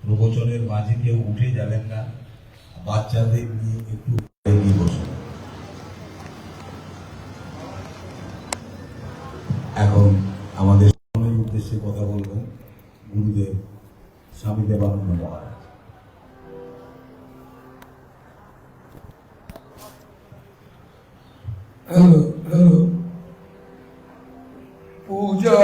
প্রবচনের মাঝে কেউ উঠে যাবেন না, বাচ্চাদের নিয়ে একটু এগিয়ে বসুন। এখন আমাদের সামনের উদ্দেশ্যে কথা বলবেন গুরুদেব স্বামী দেবানন্দ মহারাজ। হ্যালো হ্যালো, পূজা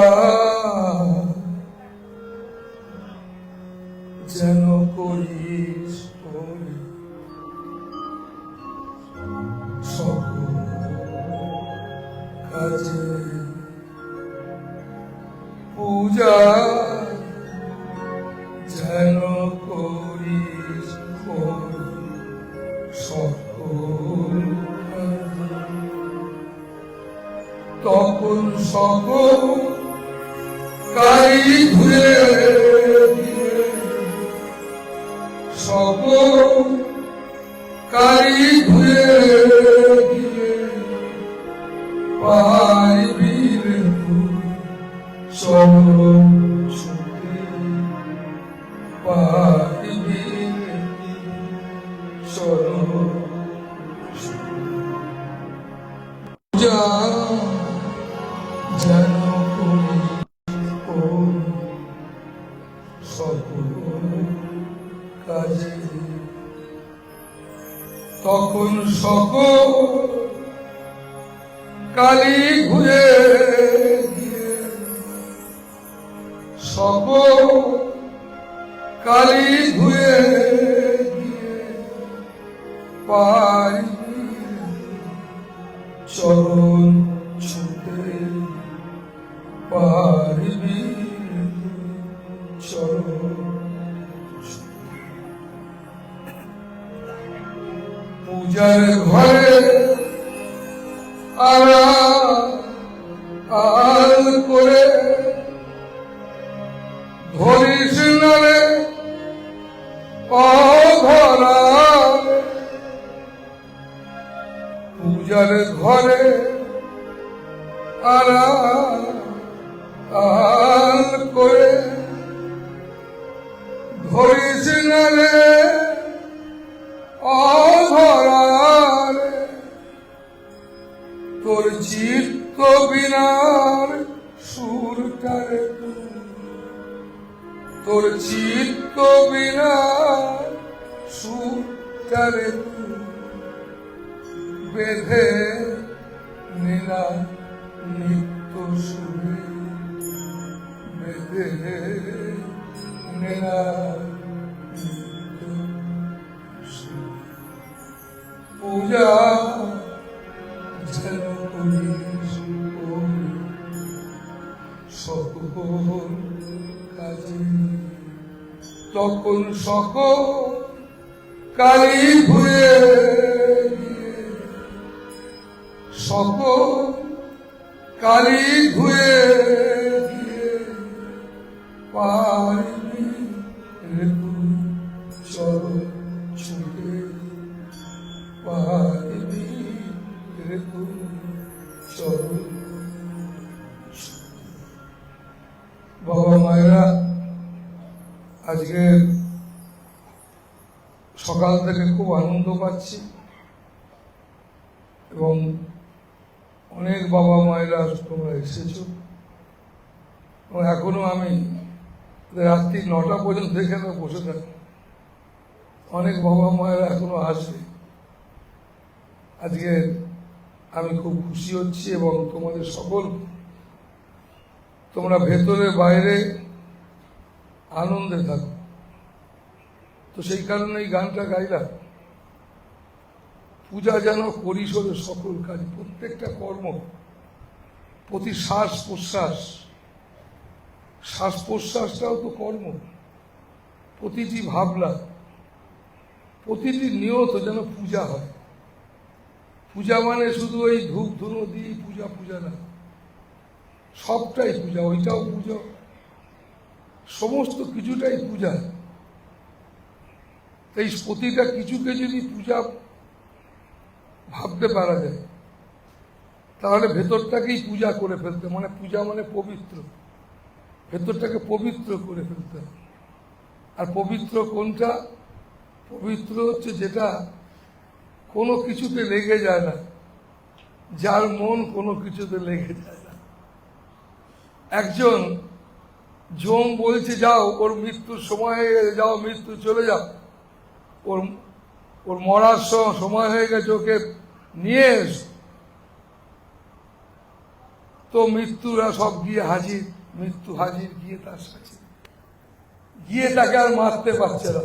যেন করিস তোরে সকল কাজে, পূজা যেন করিস তোরে সকল কাজে, তখন সকল কাই ঘুরে দিয়ে, সকল কাই ঘুরে দিয়ে পাইবি রে তুই চরণ ছুটে, পাইবি রে চরণ ছুটে, পূজা যেন করি সকল কাজে, তখন সকল কালি ঘুরে দিয়ে, সকল কালি ঘুরে দিয়ে পাইবি চরণ ছুটে, পারিবি চরণ ছুটে। পূজার ঘরে আড়াল করে ধরিস না রে অধরা, পূজার ঘরে আড়াল করে ধরিস না রে অধরার, তোর চিত্ত বিনার সুরটারে, তোর চিত্ত বিনার সুরটারে বেঁধে নীলা নিত্য সুরে, বেঁধে নীলা নিত্য সুরে, পূজা যেন করিস সকল কাজে, তখন সকল কালি ঘুরে দিয়ে, সকল কালি ঘুরে দিয়ে পারিবি রে তুই চরণ ছুটে, পারিবি রে তুই চরণ ছুটে। বাবা মায়েরা, আজকে সকাল থেকে খুব আনন্দ পাচ্ছি এবং অনেক বাবা মায়েরা তোমরা এসেছ, এবং এখনো আমি রাত্রি 9টা পর্যন্ত এখানে বসে থাকি, অনেক বাবা মায়েরা এখনো আসবে। আজকে আমি খুব খুশি হচ্ছি এবং তোমাদের সকল, তোমরা ভেতরে বাইরে আনন্দে থাকো, তো সেই কারণে এই গানটা গাইলাম। পূজা যেন করিস ওরে সকল কাজ, প্রত্যেকটা কর্ম, প্রতি শ্বাস প্রশ্বাস, শ্বাস প্রশ্বাসটাও তো কর্ম, প্রতিটি ভাবনা, প্রতিটি নিয়ত যেন পূজা হয়। পূজা মানে শুধু ওই ধূপ ধুনো দিয়ে পূজা, পূজা না, সবটাই পূজা, ওইটাও পূজা, সমস্ত কিছুটাই পূজা। এই প্রতিটা কিছুকে যদি পূজা ভাবতে পারা যায়, তাহলে ভেতরটাকেই পূজা করে ফেলতে, মানে পূজা মানে পবিত্র, ভেতরটাকে পবিত্র করে ফেলতে হবে। আর পবিত্র কোনটা? পবিত্র হচ্ছে যেটা কোনো কিছুতে লেগে যায় না, যার মন কোনো কিছুতে লেগে যায় না। একজন যম বলছে যাও, ওর মৃত্যুর সময় হয়ে গেছে, যাও মৃত্যু চলে যাও, ওর ওর মরার সময় হয়ে গেছে, ওকে নিয়ে এসো। তো মৃত্যুরা সব গিয়ে হাজির, মৃত্যু হাজির গিয়ে তার সাথে গিয়ে তাকে আর মারতে পারছে না।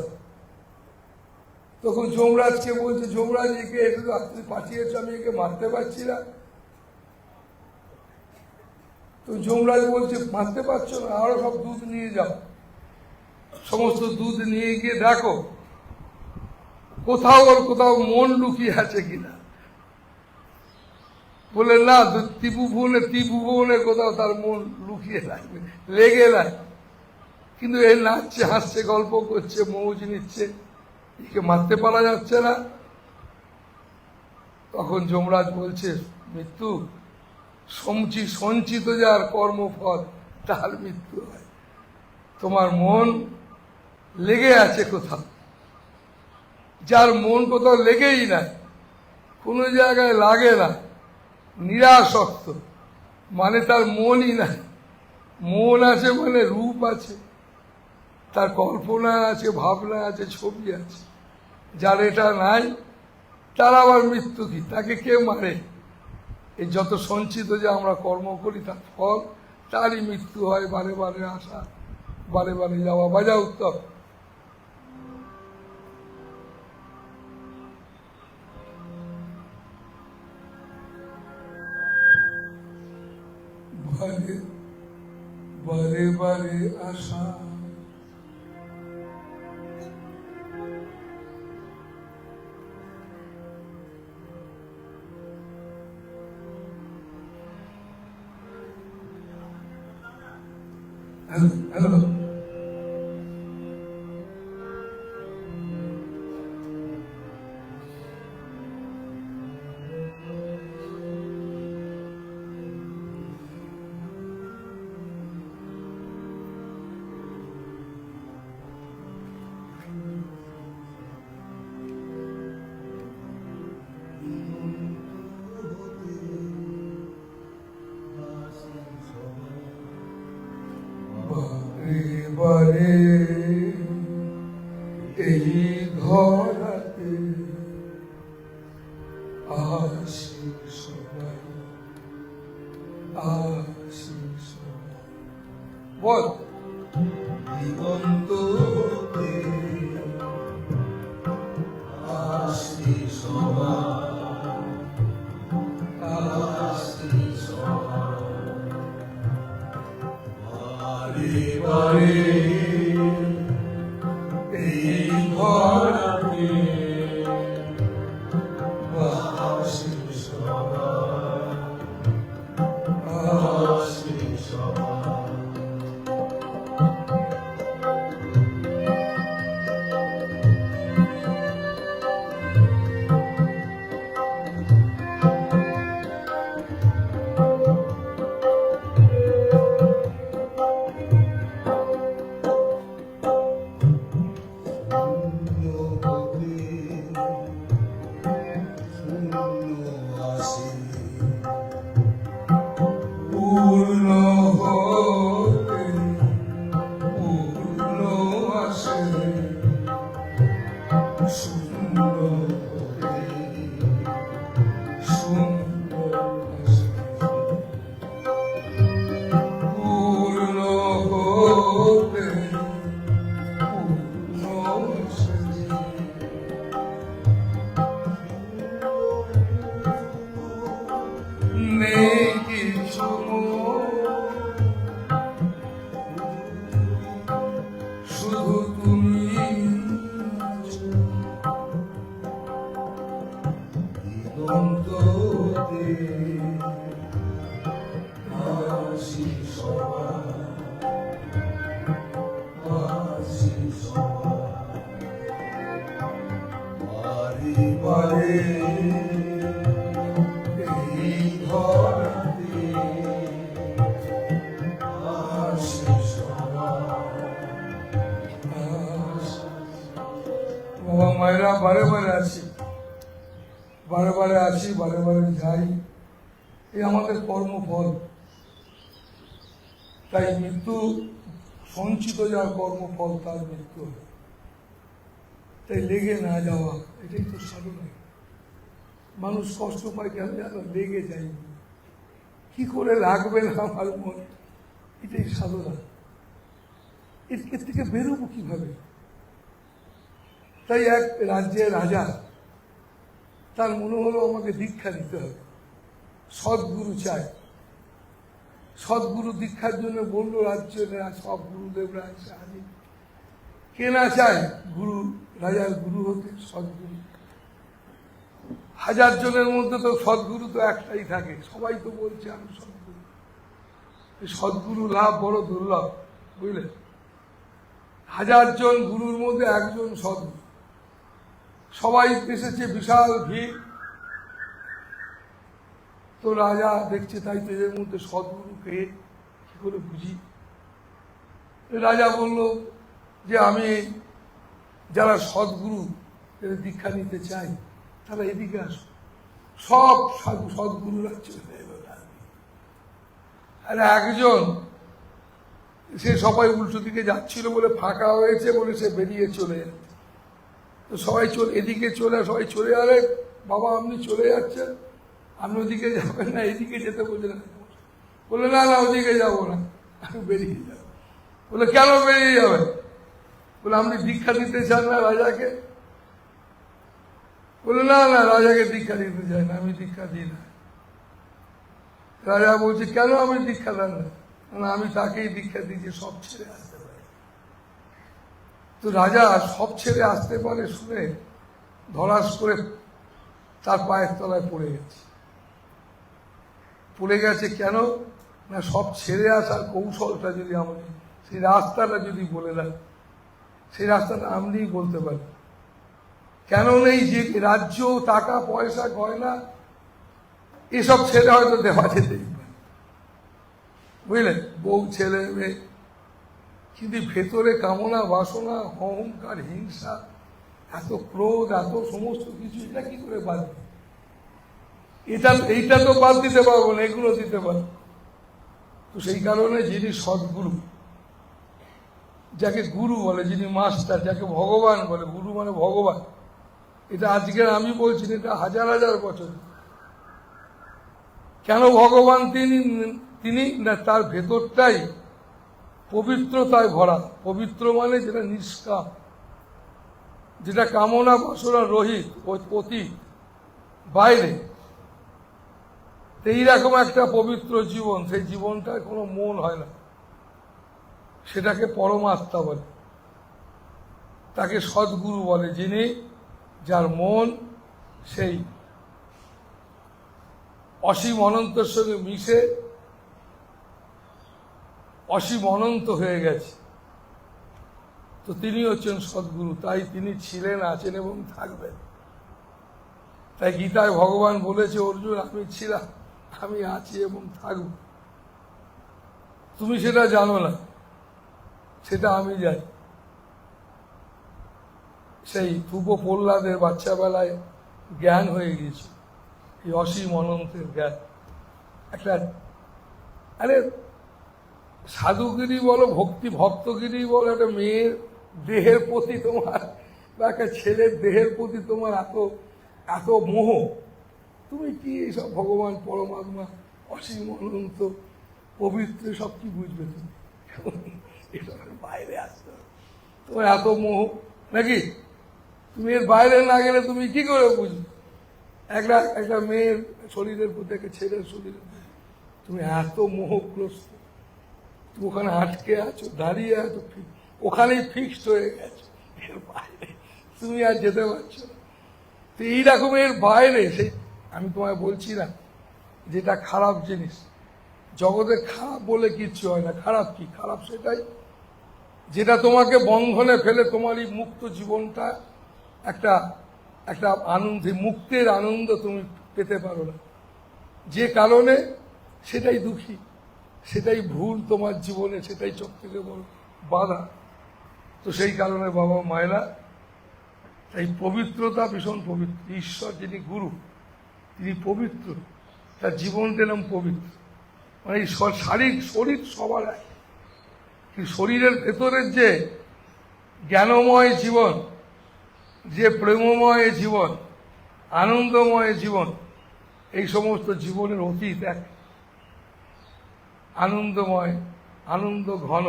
তখন যমরাজকে বলছে, যমরাজ একে তুমি পাঠিয়েছ, আমি একে মারতে পারছি না। তো যমরাজ বলছে মারতে পারছো না, আরো সব দুধ নিয়ে যাও। সমস্ত দুধ নিয়ে গিয়ে দেখো কোথাও ওর কোথাও মন লুকিয়ে আছে কিনা। বলে না, ত্রিভুবনে কোথাও তার মন লুকিয়ে রাখবে, লেগে নাই। কিন্তু এ নাচছে, হাসছে, গল্প করছে, মৌজ নিচ্ছে, একে মারতে পারা যাচ্ছে না। তখন যমরাজ বলছে, মৃত্যু সঞ্চিত যার কর্মফল তার মৃত্যু হয়। তোমার মন লেগে আছে কোথাও, যার মন কোথাও লেগেই নাই, কোনো জায়গায় লাগে না, নিরাসক্ত, মানে তার মনই নাই। মন আছে মানে রূপ আছে, তার কল্পনা আছে, ভাবনা আছে, ছবি আছে। যার এটা নাই তার আবার মৃত্যু কি? তাকে কে মারে? এই যত সঞ্চিত যে আমরা কর্ম করি তার ফল, তারই মৃত্যু হয়। বারে বারে আসা, বারে বারে যাওয়া। বাজা উত্তর। বারে বারে বারে আসা, হ্যালো বারে এই ঘরাতে আসি সবাই, আসি সবাই। বল দিগন্ত হতে আসি সবাই, আসি সবাই। বারে এই ঘরাতে আসি সবাই, আসি সবাই। পূর্ণ হতে পূর্ণ আসে, শূন্য হতে শূন্য আসে। পূর্ণ হতে পূর্ণ আসে, নেই কিছু শুধু তুমি আছো। দিগন্ত হতে আসি সবাই, আসি সবাই। বারে বারে এই ঘরাতে আসি সবাই, বাবা মায়েরা বারে বারে আছি, বারে বারে আসি, বারে বারে যাই, এই আমাদের কর্মফল। তাই মৃত্যু সঞ্চিত যার কর্মফল তার মৃত্যু হয়। তাই লেগে না যাওয়া, এটাই তো সাধনা। মানুষ কষ্ট পায় কেন জানো? লেগে যায়। কি করে লাগবে না আমার মন, এটাই সাধনা। এর থেকে বেরোবো কিভাবে? তাই এক রাজ্যের রাজা, তার মনে হলো আমাকে দীক্ষা নিতে হবে, সদ্গুরু চাই। সদ্গুরু দীক্ষার জন্য বললো রাজ্যের সব গুরুদেবরা এসে হাজির। কে না চায় গুরু, রাজার গুরু হতে? সদ্গুরু। 1000 জনের মধ্যে তো সদ্গুরু তো একটাই থাকে, সবাই তো বলছে আমি সদ্গুরু। এই সদ্গুরু লাভ বড় দুর্লভ, বুঝলে? 1000 জন গুরুর মধ্যে একজন সদ্গুরু। সবাই এসেছে, বিশাল ভিড়। তো রাজা দেখছে, তাই তো এদের মধ্যে সদ্গুরু কে, কি করে বুঝি? রাজা বলল যে আমি যারা সদ্গুরু এদের দীক্ষা নিতে চাই তারা এদিকে আসো। সব সাধু সদ্গুরুরা চলে এলো। আর একজন, সে সবাই উল্টো দিকে যাচ্ছিল বলে, ফাঁকা হয়েছে বলে সে বেরিয়ে চলে যাচ্ছে। তো সবাই এদিকে চলে, সবাই চলে গেলে, বাবা আপনি চলে যাচ্ছেন, আপনি ওদিকে যাবেন না, এদিকে যেতে বলছেন। বলে না না, ওদিকে যাবো না, আমি বেরিয়ে যাবো। বলে কেন বেরিয়ে যাবেন? বলে আপনি দীক্ষা দিতে চান না রাজাকে? বলে না না, রাজাকে দীক্ষা দিতে চাই না, আমি দীক্ষা দিই না। রাজা বলছে কেন আমি দীক্ষা দেন না? আমি তাকেই দীক্ষা দিই যে সব ছেড়ে আসতে পারে। তো রাজা সব ছেড়ে আসতে পারে শুনে ধরাস করে তার পায়ের তলায় পড়ে গেছে। পড়ে গেছে কেন না, সব ছেড়ে আসার কৌশলটা যদি আমাদের, সেই রাস্তাটা যদি বলে দেন, সেই রাস্তাটা আমরাই বলতে পারি। কেন নেই? যে রাজ্য, টাকা পয়সা, গয়না এসব ছেড়ে হয়তো দেওয়া যেতেই পারে, বুঝলেন? বউ, ছেলে, মেয়ে, কিন্তু ভেতরে কামনা, বাসনা, অহংকার, হিংসা, এত ক্রোধ, এত সমস্ত কিছু, এটা কি করে বাদ দিই? এইটা তো বাদ দিতে পারবো না, এগুলো দিতে পারবো। তো সেই কারণে যিনি সদ্গুরু, যাকে গুরু বলে, যিনি মাস্টার, যাকে ভগবান বলে, গুরু মানে ভগবান, এটা আজকে আমি বলছি, এটা 1000 বছর। কেন ভগবান তিনি না, তার ভেতরটাই পবিত্রতায় ভরা। পবিত্র মানে যেটা নিষ্কাম, যেটা কামনা বাসনা রহিত, অতি বাইরে। এইরকম একটা পবিত্র জীবন, সেই জীবনটায় কোনো মন হয় না, সেটাকে পরমাত্মা বলে, তাকে সদ্গুরু বলে, যিনি, যার মন সেই অসীম অনন্তের সঙ্গে মিশে অসীম অনন্ত হয়ে গেছে। তো তিনি হচ্ছেন সদ্গুরু। তাই তিনি ছিলেন, আছেন এবং থাকবেন। তাই গীতায় ভগবান বলেছে, অর্জুন আমি ছিলাম, আমি আছি এবং থাকব। তুমি সেটা জানো না, সেটা আমি জানি। সেই ধ্রুব প্রহ্লাদের বাচ্চাবেলায় জ্ঞান হয়ে গিয়েছে, এই অসীম অনন্তের জ্ঞান। একটা, আরে সাধুগিরি বলো, ভক্তগিরি বলো, একটা মেয়ের দেহের প্রতি তোমার, বা একটা ছেলের দেহের প্রতি তোমার এত মোহ, তুমি কি এইসব ভগবান, পরমাত্মা, অসীম অনন্ত, পবিত্র, সব কি বুঝবে তুমি? এসবের বাইরে আসতে হবে। তোমার এত মোহ নাকি? তুমি এর বাইরে না গেলে তুমি কি করে বুঝবে? একটা মেয়ের শরীরের প্রতি, একটা ছেলের শরীরের প্রতি তুমি এত মোহগ্রস্ত, তুমি ওখানে আটকে আছো, দাঁড়িয়ে আছো, ওখানেই ফিক্সড হয়ে গেছো, এর বাইরে তুমি আর যেতে পারছো না। তো এইরকমের বাইরে, সেই আমি তোমায় বলছি না যেটা খারাপ জিনিস, জগতে খারাপ বলে কিচ্ছু হয় না। খারাপ কি? খারাপ সেটাই যেটা তোমাকে বন্ধনে ফেলে তোমার এই মুক্ত জীবনটা একটা আনন্দে, মুক্তের আনন্দ তুমি পেতে পারো না, যে কারণে সেটাই দুঃখী, সেটাই ভুল তোমার জীবনে, সেটাই সব থেকে বড় বাধা। তো সেই কারণে বাবা মায়েরা তাই পবিত্রতা ভীষণ পবিত্র। ঈশ্বর যিনি গুরু, তিনি পবিত্র, তার জীবন দিলাম পবিত্র। মানে এই শরীর সবার এক, কিন্তু শরীরের ভেতরের যে জ্ঞানময় জীবন, যে প্রেমময় জীবন, আনন্দময় জীবন, এই সমস্ত জীবনের অতীত এক, আনন্দময়, আনন্দ ঘন।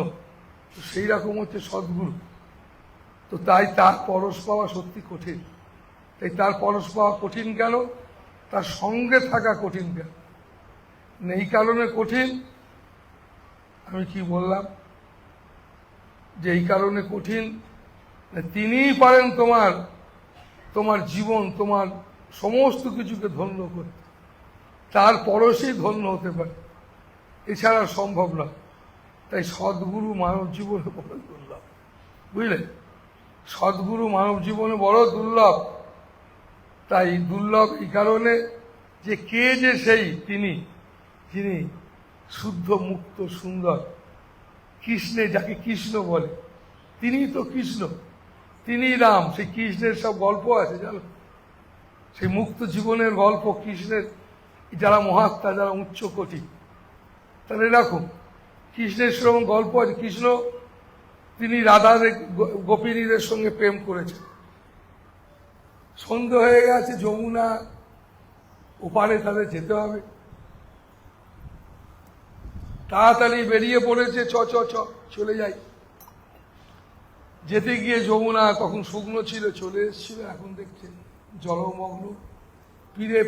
সেই রকম হচ্ছে সদ্গুরু। তো তাই তার পরশ পাওয়া সত্যি কঠিন। তাই তার পরশ পাওয়া কঠিন কেন? তার সঙ্গে থাকা কঠিন কেন? এই কারণে কঠিন, আমি কি বললাম, যে এই কারণে কঠিন, তিনিই পারেন তোমার জীবন, তোমার সমস্ত কিছুকে ধন্য করতে। তার পরশেই ধন্য হতে পারে, এছাড়া সম্ভব না। তাই সদ্গুরু মানব জীবনে বড় দুর্লভ, বুঝলেন? সদ্গুরু মানব জীবনে বড় দুর্লভ। তাই দুর্লভ এই কারণে যে কে যে সেই তিনি, যিনি শুদ্ধ, মুক্ত, সুন্দর, কৃষ্ণে, যাকে কৃষ্ণ বলে, তিনিই তো কৃষ্ণ, তিনিই রাম। সেই কৃষ্ণের সব গল্প আছে, জানো? সেই মুক্ত জীবনের গল্প কৃষ্ণের, যারা মহাত্মা, যারা উচ্চ কোটি, তাহলে এরকম কৃষ্ণের সেরকম গল্প আছে। কৃষ্ণ তিনি রাধার গোপিনীদের সঙ্গে প্রেম করেছেন। সন্ধ্যে হয়ে গেছে, যমুনা ওপারে তাদের যেতে হবে, তাড়াতাড়ি বেরিয়ে পড়েছে, চ চ চ চলে যাই। যেতে গিয়ে যমুনা তখন শুকনো ছিল, চলে এসেছিল, এখন দেখছে জলমগ্ন।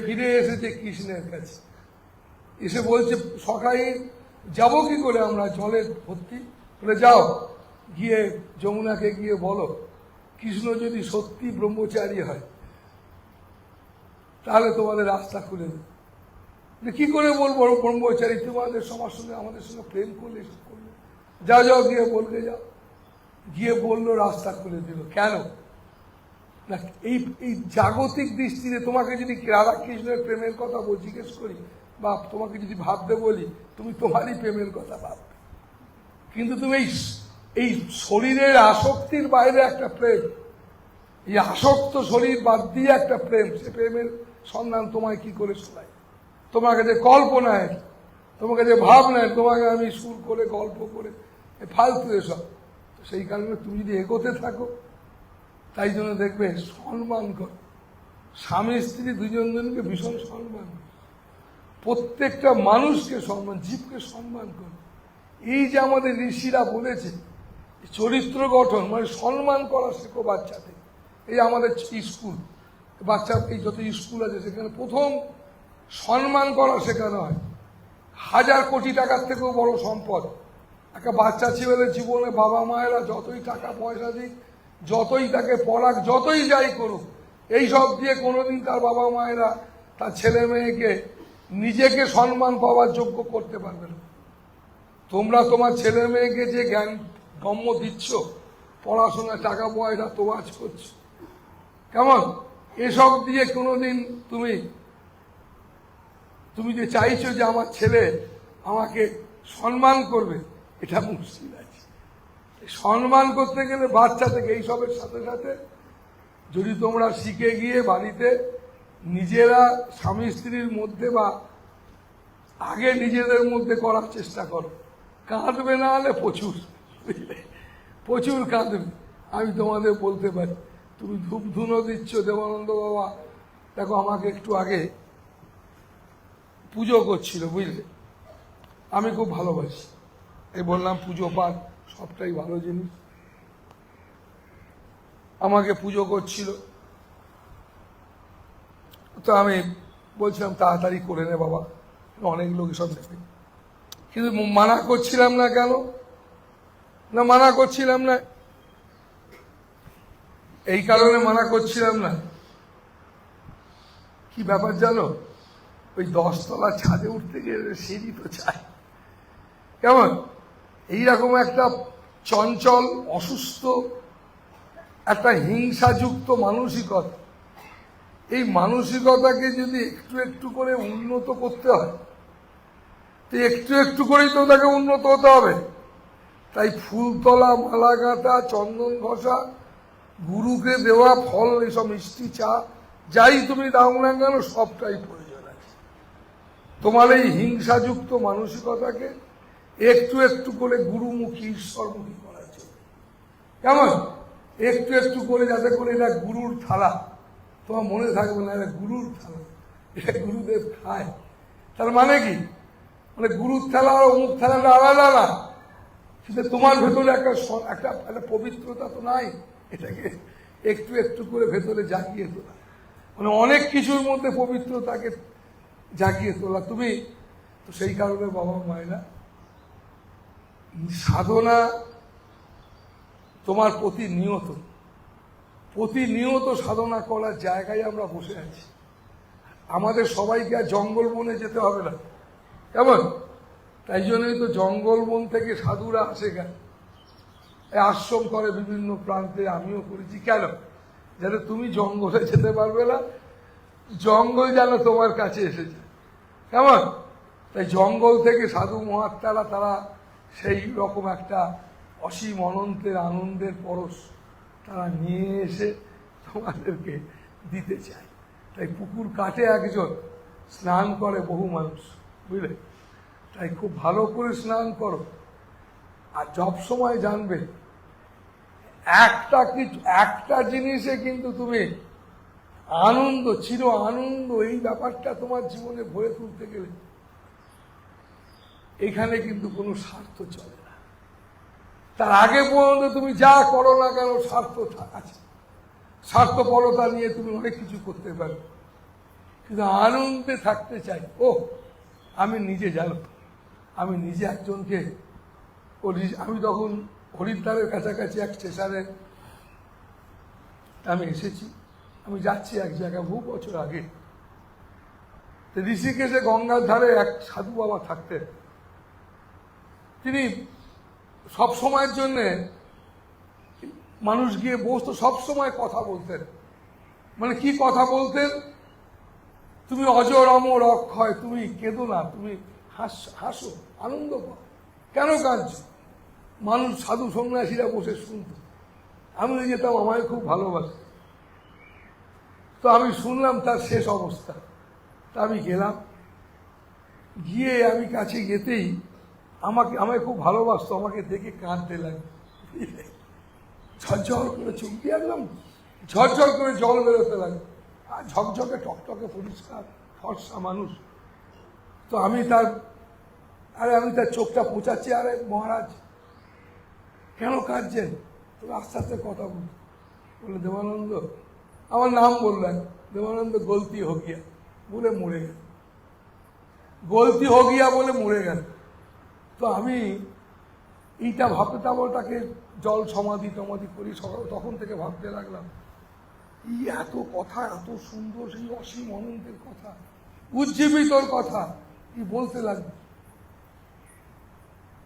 ফিরে এসেছে কৃষ্ণের কাছে, এসে বলছে, সকালে যাব কি করে আমরা, জলে ভর্তি। বলে, যাও গিয়ে যমুনাকে গিয়ে বলো, কৃষ্ণ যদি সত্যি ব্রহ্মচারী হয় তাহলে তোমাদের রাস্তা খুলে দেবে। কি করে বলবো ব্রহ্মচারী, তোমাদের সবার সঙ্গে আমাদের সঙ্গে প্রেম করলে, যাও গিয়ে বলবে, যাও। গিয়ে বললো, রাস্তা খুলে দিল। কেন না, এই জাগতিক দৃষ্টিতে তোমাকে যদি রাধা কৃষ্ণের প্রেমের কথা জিজ্ঞেস করি, বা তোমাকে যদি ভাবতে বলি, তুমি তোমারই প্রেমের কথা ভাববে। কিন্তু তুমি এই শরীরের আসক্তির বাইরে একটা প্রেম, এই আসক্ত শরীর বাদ দিয়ে একটা প্রেম, সে প্রেমের সন্ধান তোমায় কি করে শোনায়? তোমার কাছে কল্পনায়, তোমার কাছে ভাবনায়, তোমাকে আমি সুর করে, গল্প করে, ফালতু এসব। সেই কারণে তুমি যদি এগোতে থাকো, তাই জন্য দেখবে সম্মান করো, স্বামী স্ত্রী দুজনকে ভীষণ সম্মান করো, প্রত্যেকটা মানুষকে সম্মান, জীবকে সম্মান করো। এই যে আমাদের ঋষিরা বলেছে, চরিত্র গঠন মানে সম্মান করা শেখো বাচ্চা থেকে। এই আমাদের স্কুল, বাচ্চা, এই যত স্কুল আছে সেখানে প্রথম সম্মান করা শেখানো হয়। 1000 কোটি টাকার থেকেও বড় সম্পদ একটা বাচ্চা ছেলের জীবনে। বাবা মায়েরা যতই টাকা পয়সা দিক, যতই তাকে পড়াক, যতই যাই করুক, এই সব দিয়ে কোনোদিন তার বাবা মায়েরা তার ছেলে মেয়েকে নিজেকে সম্মান পাওয়ার যোগ্য করতে পারবে না। তোমরা তোমার ছেলে মেয়েকে যে জ্ঞান গম্য দিচ্ছ, পড়াশোনা, টাকা পয়সা তোয়াজ করছো, কেমন এসব দিয়ে কোনোদিন তুমি যে চাইছো যে আমার ছেলে আমাকে সম্মান করবে, এটা মুশকিল আছে। সম্মান করতে গেলে বাচ্চা থেকে এইসবের সাথে সাথে যদি তোমরা শিখে গিয়ে বাড়িতে নিজেরা স্বামী স্ত্রীর মধ্যে বা আগে নিজেদের মধ্যে করার চেষ্টা করো। কাঁদবে না হলে প্রচুর, বুঝলে, প্রচুর কাঁদবে। আমি তোমাদের বলতে পারি, তুমি ধূপ ধুনো দিচ্ছ, দেবানন্দ বাবা দেখো আমাকে একটু আগে পুজো করছিল, বুঝলে, আমি খুব ভালোবাসি, এই বললাম পুজো পাঠ সবটাই ভালো জিনিস। আমাকে পুজো করছিল, তো আমি বলছিলাম তাড়াতাড়ি করে নে বাবা, অনেক লোক এসব দেখে। কিন্তু মানা করছিলাম না। কেন না মানা করছিলাম না? এই কারণে মানা করছিলাম না, কি ব্যাপার জানো, ওই 10 তলা ছাদে উঠতে গেলে সিঁড়ি তো চাই, কেমন এইরকম একটা চঞ্চল, অসুস্থ, একটা হিংসাযুক্ত মানসিকতা। এই মানসিকতাকে যদি একটু একটু করে উন্নত করতে হয়, তো একটু একটু করেই তো তাকে উন্নত হতে হবে। তাই ফুলতলা, মালা গাঁথা, চন্দন ঘষা, গুরুকে দেওয়া ফল, এসব মিষ্টি চা যাই তুমি দাও না কেন সবটাই প্রয়োজন আছে। তোমার এই হিংসাযুক্ত মানসিকতাকে একটু একটু করে গুরুমুখী, ঈশ্বরমুখী করার জন্য, কেমন একটু একটু করে, যাতে করে এটা গুরুর থালা, তোমার মনে থাকবে না এটা গুরুর থালা, এটা গুরুদেব খায়। তার মানে কি, মানে গুরুর থালা আর অমুক থালাটা আলাদা না, কিন্তু তোমার ভেতরে একটা পবিত্রতা তো নাই, এটাকে একটু একটু করে ভেতরে জাগিয়ে তোলা, মানে অনেক কিছুর মধ্যে পবিত্রতাকে জাগিয়ে তোলা। তুমি তো সেই কারণে বাবা মায়েরা সাধনা তোমার প্রতিনিয়ত সাধনা করার জায়গায় আমরা বসে আছি। আমাদের সবাইকে আর জঙ্গল বনে যেতে হবে না, কেমন? তাই জন্যই তো জঙ্গল বন থেকে সাধুরা আসে কেন, আশ্রম করে বিভিন্ন প্রান্তে, আমিও করেছি। কেন? যাতে তুমি জঙ্গলে যেতে পারবে না, জঙ্গল যেন তোমার কাছে এসেছে, কেমন? তাই জঙ্গল থেকে সাধু মহাত্মারা তারা সেই রকম একটা অসীম অনন্তের আনন্দের পরশ তারা নিয়ে এসে তোমাদেরকে দিতে চায়। তাই পুকুর কাটে একজন, স্নান করে বহু মানুষ, বুঝলে? তাই খুব ভালো করে স্নান করো, আর সব সময় জানবে একটা জিনিসে কিন্তু তুমি আনন্দ, চির আনন্দ, এই ব্যাপারটা তোমার জীবনে ভরে তুলতে গেলে এখানে কিন্তু কোনো স্বার্থ চলে না। তার আগে পর্যন্ত তুমি যা করো না কেন স্বার্থ আছে, স্বার্থপরতা নিয়ে তুমি অনেক কিছু করতে পারো, কিন্তু আনন্দে থাকতে চাই। আমি নিজে জানো, আমি নিজে একজনকে, আমি তখন হরিদ্বারের কাছাকাছি এক স্টেশনে আমি এসেছি, আমি যাচ্ছি এক জায়গায় বহু বছর আগে। ঋষিকেশে গঙ্গার ধারে এক সাধু বাবা থাকতেন। তিনি সব সময়ের জন্যে মানুষ গিয়ে বসতো, সবসময় কথা বলতেন। মানে কি কথা বলতেন? তুমি অজর অমর অক্ষয়, তুমি কেঁদো না, তুমি হাসো, আনন্দ পাও, কেন কাঁদছো? মানুষ, সাধু সন্ন্যাসীরা বসে শুনত। আমি যেতাম, আমায় খুব ভালোবাসে, তো আমি শুনলাম তার শেষ অবস্থা। তা আমি গেলাম, গিয়ে আমি কাছে যেতেই আমায় খুব ভালোবাসতো, আমাকে দেখে কাঁদতে লাগে, ঝরঝর করে চোখ দিয়ে একদম ঝরঝর করে জল বেরোতে লাগে, আর ঝকঝকে টকটকে পরিষ্কার ফর্সা মানুষ। তো আমি তার চোখটা পোঁচাচ্ছি, আরে মহারাজ কেন কাঁদছেন? তো আস্তে আস্তে কথা বলে দেবানন্দ, আমার নাম বললেন, দেবানন্দ গলতি হো গিয়া বলে মরে গেল, গলতি হো গিয়া বলে মরে গেল। তো আমি এইটা ভাবতে, ওটাকে জল সমাধি করি সকাল, তখন থেকে ভাবতে লাগলাম, এত কথা, এত সুন্দর, সেই অসীম অনন্তের কথা, উজ্জীবিতর কথা কি বলতে লাগবে।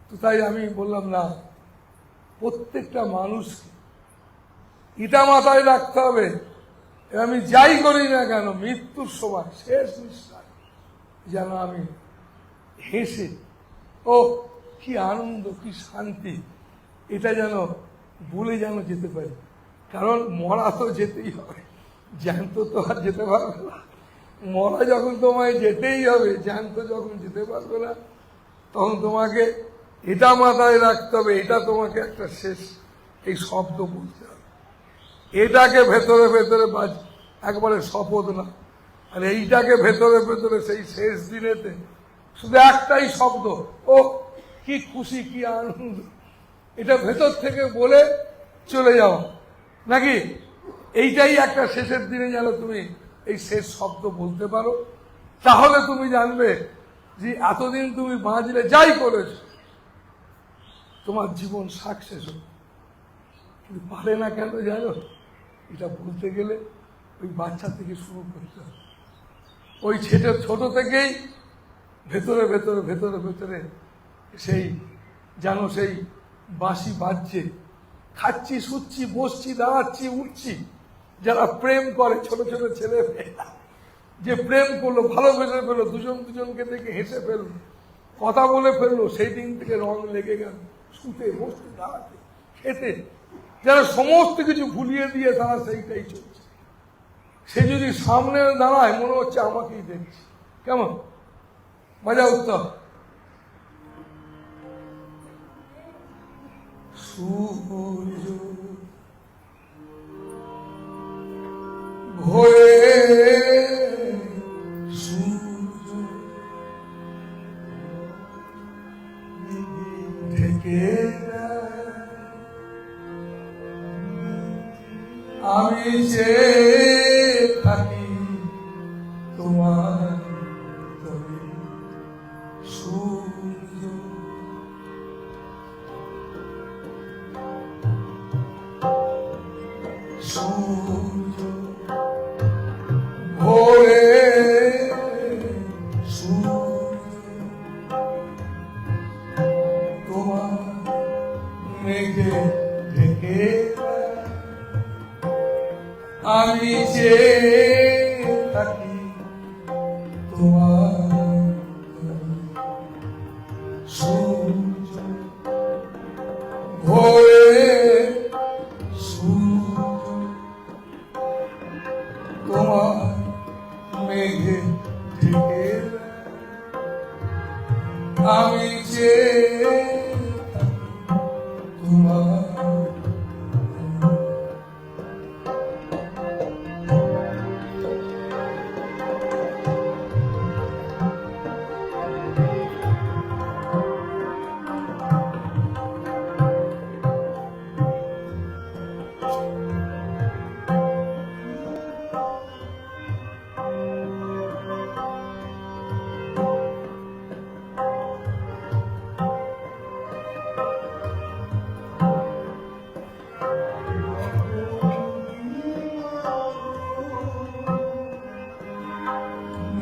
তো তাই আমি বললাম, না, প্রত্যেকটা মানুষকে এটা মাথায় রাখতে হবে, আমি যাই করি না কেন মৃত্যুর সময় শেষ নিঃশ্বাস যেন আমি হেসে, কি আনন্দ, কি শান্তি, এটা যেন বলে যেন যেতে পারি। কারণ মরা তো যেতেই হবে, জ্যান্ত তো আর যেতে পারবে না। মরা যখন তোমায় যেতেই হবে, জ্যান্ত যখন যেতে পারবে না, তখন তোমাকে এটা মাথায় রাখতে হবে, এটা তোমাকে একটা শেষ এই শব্দ বলতে হবে, এটাকে ভেতরে ভেতরে একবারে শপথ না, আর এইটাকে ভেতরে ভেতরে সেই শেষ দিনেতে শুধু একটাই শব্দ, কি খুশি, কি আনন্দ, এটা ভেতর থেকে বলে চলে যাওয়া, নাকি এইটাই একটা শেষের দিনে যেন তুমি এই শেষ শব্দ বলতে পারো। তাহলে তুমি জানবে যে এতদিন তুমি বাঁচলে, যাই করেছ, তোমার জীবন সাকসেস হবে। কিন্তু পারে না কেন জানো? এটা বলতে গেলে ওই বাচ্চা থেকে শুরু করতে হবে, ওই ছোট থেকেই ভেতরে ভেতরে ভেতরে ভেতরে সেই যেন সেই বাঁশি বাজছে, খাচ্ছি, শুচ্ছি, বসছি, দাঁড়াচ্ছি, উঠছি। যারা প্রেম করে, ছোট ছোট ছেলে মেয়েরা যে প্রেম করলো, ভালোবেসে ফেললো, দুজন দুজনকে দেখে হেসে ফেললো, কথা বলে ফেললো, সেই দিন থেকে রং লেগে গেল, শুতে, বসতে, দাঁড়াতে, খেতে, যারা সমস্ত কিছু ভুলিয়ে দিয়ে তারা সেইটাই চলছে। সে যদি সামনে দাঁড়ায় মনে হচ্ছে আমাকেই দেখছে। কেমন মজা উত্তর? সূর্য ভোরে সূর্য ঢেকে আমি যে থাকি তোমার তবে সূর্য সূর্য ভোরে সূর্য তোমার মেঘে ঢেকে আমি যে থাকি তোমার সূর্য ভোরে সূর্য তোমার মেঘে ঢেকে আমি যে থাকি তোমার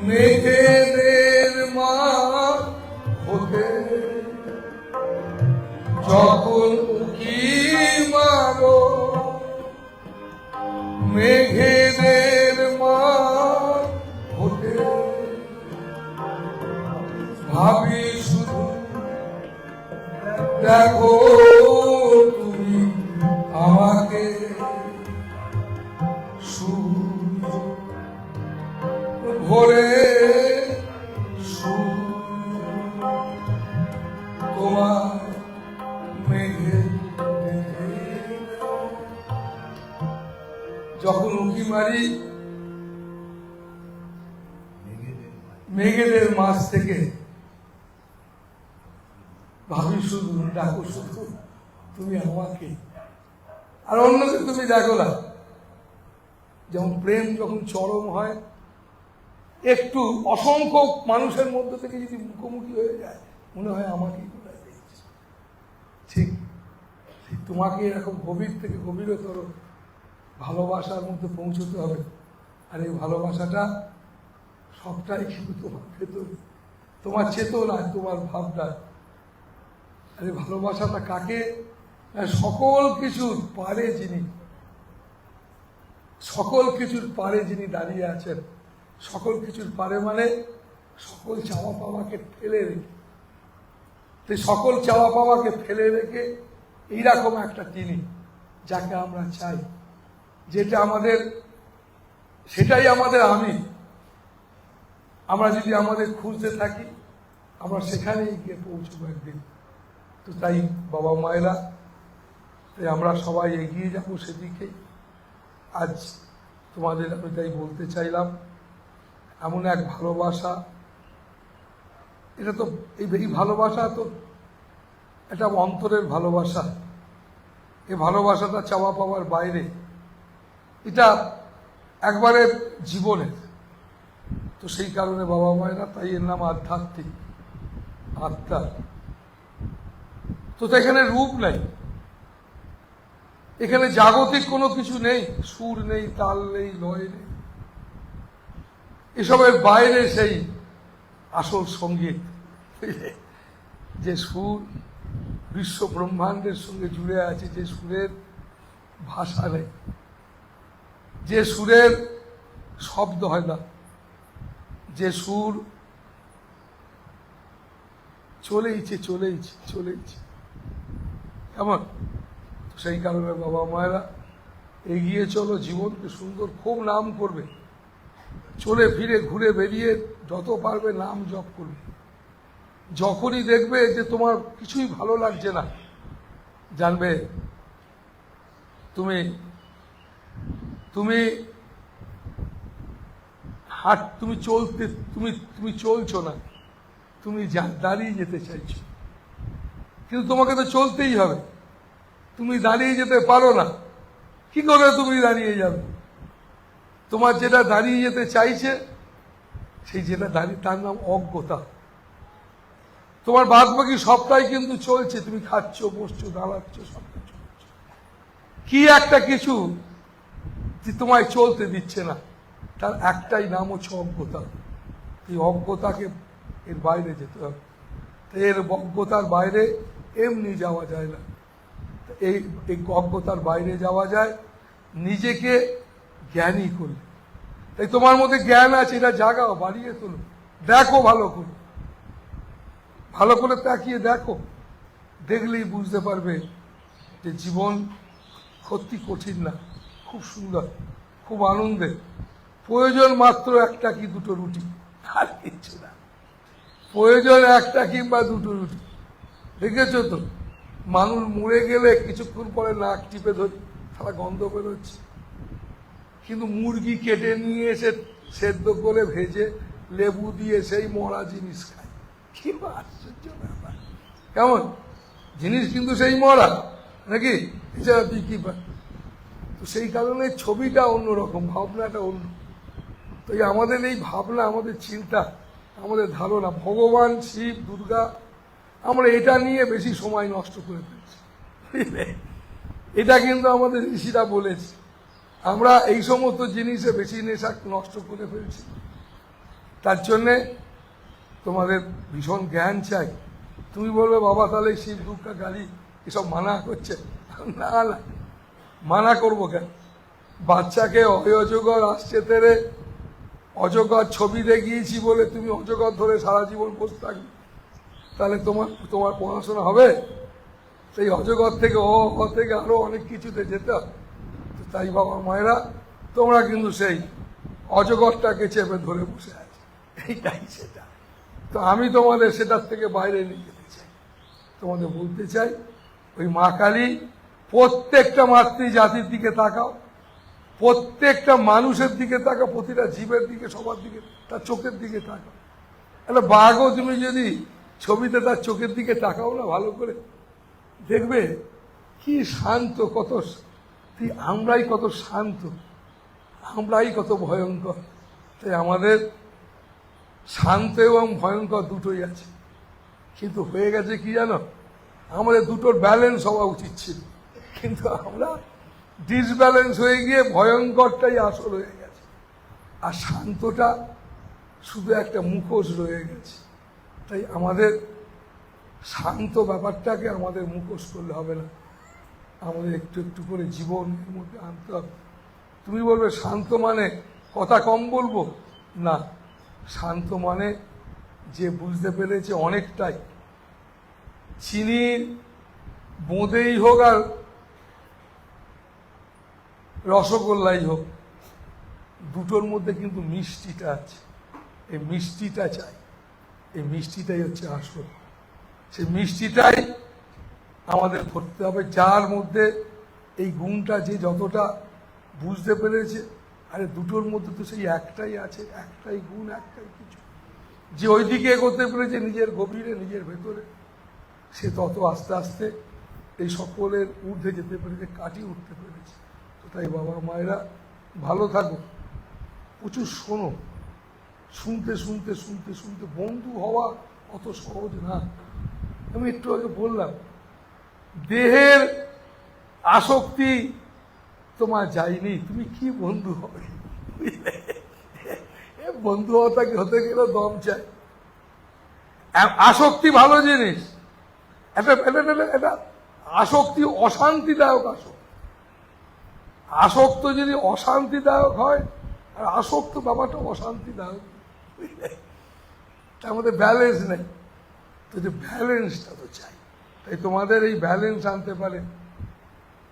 মেঘেদের মা হতে যখন উকি মারো, মেঘেদের মা হতে ভাবি শুধু দেখো তুমি আমাকে সূর্য ভোরে তোমার মেঘে যখন উঁকি মারি মেঘেদের মাছ থেকে ভাবি শুধু ডাকো শুধু তুমি আমাকে, আর অন্যকে তুমি দেখো না। যেমন প্রেম যখন চরম হয়, একটু অসংখ্য মানুষের মধ্যে থেকে যদি মুখোমুখি হয়ে যায় মনে হয় আমাকেই কোথায় দেখছে। ঠিক তোমাকে এরকম গভীর থেকে গভীরতর ভালোবাসার মধ্যে পৌঁছতে হবে। আর এই ভালোবাসাটা সবটাই কিন্তু তোমার ভেতরে, তোমার চেতনায়, তোমার ভাবনায়। আর এই ভালোবাসাটা কাকে? সকল কিছুর পারে যিনি, সকল কিছুর পারে যিনি দাঁড়িয়ে আছেন। সকল কিছুর পারে মানে সকল চাওয়া পাওয়াকে ফেলে রেখে, তাই সকল চাওয়া পাওয়াকে ফেলে রেখে এইরকম একটা তিনি যাকে আমরা চাই, যেটা আমাদের, সেটাই আমাদের আমি। আমরা যদি আমাদের খুঁজতে থাকি আমরা সেখানেই গিয়ে পৌঁছবো একদিন। তো তাই বাবা মায়েরা, তাই আমরা সবাই এগিয়ে যাবো সেদিকে। আজ তোমাদের আমি তাই বলতে চাইলাম, এমন এক ভালোবাসা, এটা তো এই ভালোবাসা তো এটা অন্তরের ভালোবাসা। এই ভালোবাসাটা চাওয়া পাওয়ার বাইরে, এটা একবারে জীবনের। তো সেই কারণে বাবা মায়েরা, তাই এর নাম আধ্যাত্মিক, আত্মা। তো এখানে রূপ নাই, এখানে জাগতিক কোনো কিছু নেই, সুর নেই, তাল নেই, লয় নেই। এসবের বাইরে সেই আসল সঙ্গীত, যে সুর বিশ্ব ব্রহ্মাণ্ডের সঙ্গে জুড়ে আছে, যে সুরের ভাষা নেই, যে সুরের শব্দ হয় না, যে সুর চলেইছে চলেইছে চলেইছে। কেমন? সেই কারণে বাবা মায়েরা এগিয়ে চলো, জীবনকে সুন্দর খুব নাম করবে, চলে ফিরে ঘুরে বেরিয়ে যত পারবে নাম জপ করবে। যখনই দেখবে যে তোমার কিছুই ভালো লাগছে না, জানবে তুমি তুমি তুমি চলতে তুমি চলছো না, তুমি দাঁড়িয়ে যেতে চাইছো, কিন্তু তোমাকে তো চলতেই হবে। তুমি দাঁড়িয়ে যেতে পারো না, কি করে তুমি দাঁড়িয়ে যাবে? তোমার যেটা দাঁড়িয়ে যেতে চাইছে, সেই যেটা দাঁড়িয়ে, তার নাম অজ্ঞতা। তোমার বাদ বাকি সবটাই কিন্তু চলছে, তুমি খাচ্ছ, বসছো, দাঁড়াচ্ছ, সব কিছু কি একটা কিছু তোমায় চলতে দিচ্ছে না, তার একটাই নাম হচ্ছে অজ্ঞতা। এই অজ্ঞতাকে এর বাইরে যেতে হবে। এর অজ্ঞতার বাইরে এমনি যাওয়া যায় না। এই অজ্ঞতার বাইরে যাওয়া যায় নিজেকে জ্ঞানী করলে। তাই তোমার মধ্যে জ্ঞান আছে, এটা জাগাও, বাড়িয়ে তোলো, দেখো ভালো করে, ভালো করে তাকিয়ে দেখো, দেখলেই বুঝতে পারবে যে জীবন সত্যি কঠিন না, খুব সুন্দর, খুব আনন্দের। প্রয়োজন মাত্র একটা কি দুটো রুটি, আর কিচ্ছু না। প্রয়োজন একটা কিংবা দুটো রুটি। দেখেছো তো, মানুষ মরে গেলে কিছুক্ষণ পরে নাক টিপে ধরি, সারা গন্ধ বেরোচ্ছে, কিন্তু মুরগি কেটে নিয়ে এসে সেদ্ধ করে ভেজে লেবু দিয়ে সেই মরা জিনিস খায়। কি আশ্চর্য ব্যাপার! কেমন জিনিস, কিন্তু সেই মরা, নাকি? এছাড়া তুই কি পায়? তো সেই কারণে ছবিটা অন্যরকম, ভাবনাটা অন্য। তো আমাদের এই ভাবনা, আমাদের চিন্তা, আমাদের ধারণা, ভগবান শিব দুর্গা, আমরা এটা নিয়ে বেশি সময় নষ্ট করে ফেলছি। এটা কিন্তু আমাদের ঋষিরা বলেছে, আমরা এই সমস্ত জিনিসে বেশি নেশা নষ্ট করে ফেলছি। তার জন্যে তোমাদের ভীষণ জ্ঞান চাই। তুমি বলবে বাবা তাহলে শিব দুর্গা গাড়ি এসব মানা করছে। না না, মানা করবো কেন? বাচ্চাকে অজগর আসছে তেরে, অজগর ছবি দেখিয়েছি বলে তুমি অজগর ধরে সারা জীবন বসে থাকবে, তাহলে তোমার পড়াশোনা হবে? সেই অজগর থেকে থেকে আরো অনেক কিছুতে যেতে হবে। তাই বাবা মায়েরা, তোমরা কিন্তু সেই অজগরটাকে চেপে ধরে বসে আছে, এইটাই সেটা। তো আমি তোমাদের সেটার থেকে বাইরে নিয়ে যেতে চাই, তোমাদের বলতে চাই, ওই মা কালী প্রত্যেকটা মাতৃ জাতির দিকে তাকাও, প্রত্যেকটা মানুষের দিকে তাকাও, প্রতিটা জীবের দিকে, সবার দিকে, তার চোখের দিকে তাকাও। একটা বাঘও তুমি যদি ছবিতে তার চোখের দিকে তাকাও না ভালো করে, দেখবে কি শান্ত, কত আমরাই কত শান্ত, আমরাই কত ভয়ঙ্কর। তাই আমাদের শান্ত এবং ভয়ঙ্কর দুটোই আছে, কিন্তু হয়ে গেছে কি জানো, আমাদের দুটোর ব্যালেন্স হওয়া উচিত ছিল, কিন্তু আমরা ডিসব্যালেন্স হয়ে গিয়ে ভয়ঙ্করটাই আসল হয়ে গেছে, আর শান্তটা শুধু একটা মুখোশ রয়ে গেছে। তাই আমাদের শান্ত ব্যাপারটাকে আমাদের মুখোশ করলে হবে না, আমাদের একটু একটু করে জীবনের মধ্যে আনতে হবে। তুমি বলবে শান্ত মানে কথা কম বলবো, না, শান্ত মানে যে বুঝতে পেরেছে অনেকটাই, চিনির বোঁদেই হোক আর রসগোল্লাই হোক, দুটোর মধ্যে কিন্তু মিষ্টিটা আছে, এই মিষ্টিটা চাই, এই মিষ্টিটাই হচ্ছে আসল। সেই মিষ্টিটাই আমাদের ধরতে হবে, যার মধ্যে এই গুণটা, যে যতটা বুঝতে পেরেছে, আরে দুটোর মধ্যে তো সেই একটাই আছে, একটাই গুণ, একটাই কিছু। যে ওই দিকে এগোতে পেরেছে নিজের গভীরে, নিজের ভেতরে, সে তত আস্তে আস্তে এই সকলের ঊর্ধ্বে যেতে পেরেছে, কাটিয়ে উঠতে পেরেছে। তো তাই বাবা মায়েরা ভালো থাকো, প্রচুর শোনো, শুনতে শুনতে শুনতে শুনতে বন্ধু হওয়া অত সহজ না। আমি একটু আগে বললাম, দেহের আসক্তি তোমার যায়নি, তুমি কি বন্ধু হবে? বন্ধু হতে গেলে দম চাই। আসক্তি ভালো জিনিস, এটা আসক্তি অশান্তিদায়ক। আসক্ত যদি অশান্তিদায়ক হয়, আর আসক্ত ব্যাপারটা অশান্তিদায়ক, তার মধ্যে ব্যালেন্স নেই। তো যে ব্যালেন্সটা তো চাই, তাই তোমাদের এই ব্যালেন্স আনতে পারে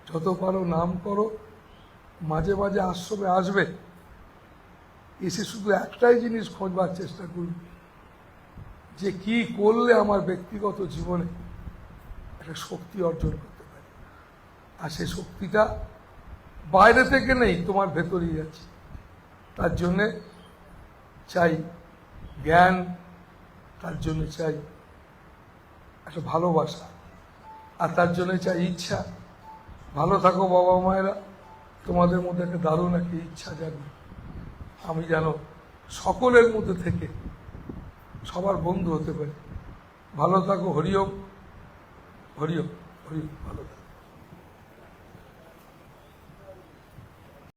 যত পারো নাম করো, মাঝে মাঝে আশ্রমে আসবে, এসে শুধু একটাই জিনিস খোঁজবার চেষ্টা করবে, যে কি করলে আমার ব্যক্তিগত জীবনে একটা শক্তি অর্জন করতে পারি। আর সেই শক্তিটা বাইরে থেকে নেই, তোমার ভেতরেই আছে। তার জন্যে চাই জ্ঞান, তার জন্য চাই একটা ভালোবাসা, আর তার জন্য চাই ইচ্ছা। ভালো থাকো বাবা মায়েরা, তোমাদের মধ্যে একটা দারুণ একটা ইচ্ছা জাগবে। আমি যেন সকলের মধ্যে থেকে সবার বন্ধু হতে পারি। ভালো থাকো। হরিওম, হরিওম, হরিওম। ভালো থাকো।